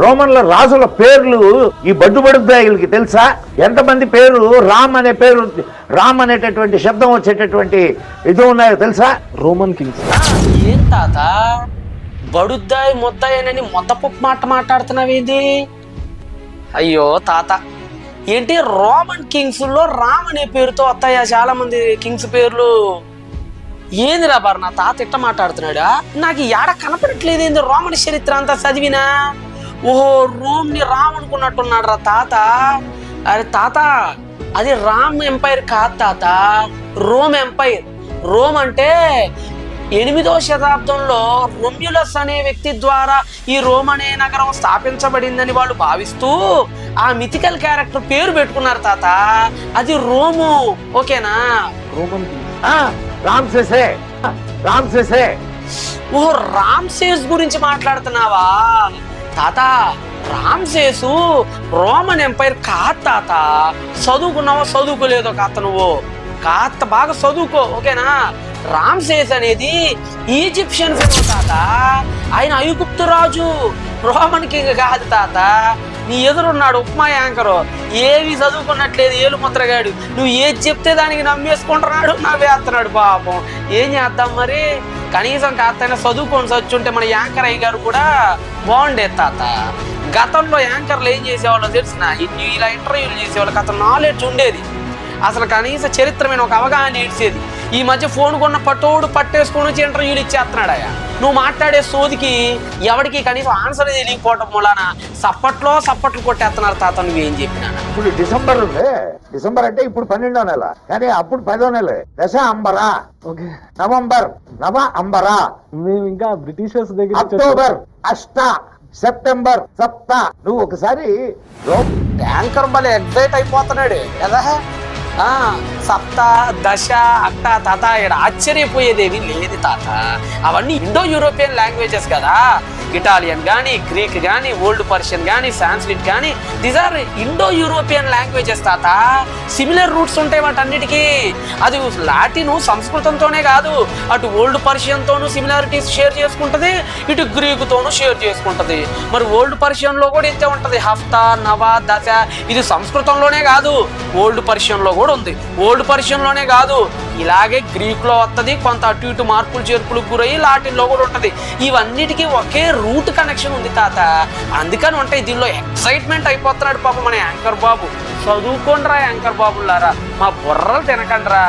రోమన్ల రాజుల పేర్లు ఈ బడుద్దాయిలకి తెలుసా? ఎంతమంది పేరు రామ్ అనే పేరు, రామ్ అనేటటువంటి శబ్దం వచ్చేటటువంటి ఇది ఉన్నాయో తెలుసా? Roman Kings. ఏం తాత బడుద్దాయి ముద్దాయనని మొద్దపప్పు మాట్లాడుతున్నావేంది? అయ్యో తాత, ఏంటి రోమన్ కింగ్స్ లో రామ్ అనే పేరుతో వస్తాయా చాలా మంది కింగ్స్ పేర్లు? ఏందిరా బారు నా తాత ఇట్ట మాట్లాడుతున్నాడా? నాకు ఏడ కనపడట్లేదు ఏంది రోమన్ చరిత్ర అంతా చదివినా. ఓహో, రోమ్ ని రామ్ అనుకున్నట్టున్నాడు రా తాత. అరే తాత, అది రామ్ ఎంపైర్ కాదు తాత, రోమ్ ఎంపైర్. రోమ్ అంటే 8వ శతాబ్దంలో రొమ్యులస్ అనే వ్యక్తి ద్వారా ఈ రోమ్ అనే నగరం స్థాపించబడిందని వాళ్ళు భావిస్తూ ఆ మిథికల్ క్యారెక్టర్ పేరు పెట్టుకున్నారు తాత. అది రోము, ఓకేనా? Roman kings. రామ్సేసే. ఓహో, రామ్సేస్ గురించి మాట్లాడుతున్నావా తాత? రామ్సేసు రోమన్ ఎంపైర్ కాదు తాత. చదువుకున్నావో చదువుకోలేదో కాత నువ్వు? కాత బాగా చదువుకో, ఓకేనా? రామ్సేస్ అనేది ఈజిప్షియన్ ఫెరో తాత. ఆయన ఐగుప్తు రాజు, రోమన్ కింగ్ కాదు తాత. నీ ఎదురున్నాడు ఉప్మా యాంకరు, ఏవి చదువుకున్నట్లేదు ఏలు ముద్రగాడు. నువ్వు ఏది చెప్తే దానికి నమ్మేసుకుంటున్నాడు, నవ్వేస్తున్నాడు పాపం. ఏం చేద్దాం మరి? కనీసం కాస్తైనా చదువుకొని చచ్చుంటే మన యాంకర్ అయ్య గారు కూడా బాగుండేది తాత. గతంలో యాంకర్లు ఏం చేసేవాళ్ళో తెలిసిన, ఇలా ఇంటర్వ్యూలు చేసేవాళ్ళకి అతను నాలెడ్జ్ ఉండేది, అసలు కనీస చరిత్రమైన ఒక అవగాహన ఇచ్చేది. ఈ మధ్య ఫోన్ కొన్న పట్టోడు పట్టేసుకొని వచ్చి ఇంటర్వ్యూలు ఇచ్చేస్తున్నాడయా. నువ్వు మాట్లాడే సోదికి ఎవరికి కనీసం ఆన్సర్ తెలియకపోవటం మూలాన సప్పట్లు కొట్టేస్తున్నారు తాత. నువ్వేం చెప్పినా ఇప్పుడు డిసెంబర్ ఉంది. డిసెంబర్ అంటే ఇప్పుడు 12వ నెల, కానీ అప్పుడు 10వ నెల. దశ అంబరా, నవంబర్ నవ అంబరా. మేము ఇంకా బ్రిటిషర్స్ దగ్గర అక్టోబర్ అష్ట, సెప్టెంబర్ సప్త. నువ్వు ఒకసారి యాంకర్ భలే ఎగ్జైట్ అయిపోతున్నాడు కదా. సప్త, దశ, అట్ట తాత. ఇక్కడ ఆశ్చర్యపోయేదేవి లేదు తాత. అవన్నీ ఇండో యూరోపియన్ లాంగ్వేజెస్ కదా. ఇటాలియన్ కానీ, గ్రీక్ కానీ, ఓల్డ్ పర్షియన్ కానీ, సాంస్క్రిట్ కానీ, these are Indo European languages తాత. సిమిలర్ రూట్స్ ఉంటాయి వాటన్నిటికీ. అది లాటిన్ సంస్కృతంతోనే కాదు, అటు ఓల్డ్ పర్షియన్తోనూ సిమిలారిటీస్ షేర్ చేసుకుంటుంది, ఇటు గ్రీకుతోనూ షేర్ చేసుకుంటుంది. మరి ఓల్డ్ పర్షియన్లో కూడా ఇంతే ఉంటుంది. హఫ్తా, నవ, దశ. ఇది సంస్కృతంలోనే కాదు, ఓల్డ్ పర్షియన్లో కూడా ఉంది. ఓల్డ్ పర్షియన్లోనే కాదు, ఇలాగే గ్రీక్లో వస్తుంది. కొంత అటు ఇటు మార్పులు చేర్పులకు గురయ్యి లాటిన్లో కూడా ఉంటుంది. ఇవన్నిటికీ ఒకే రూట్ కనెక్షన్ ఉంది తాత. అందుకని ఉంటాయి. దీనిలో ఎక్సైట్మెంట్ అయిపోతున్నాడు పాపం మన యాంకర్ బాబు. చదువుకోండిరా యాంకర్ బాబులారా, మా బుర్రలు తినకండిరా.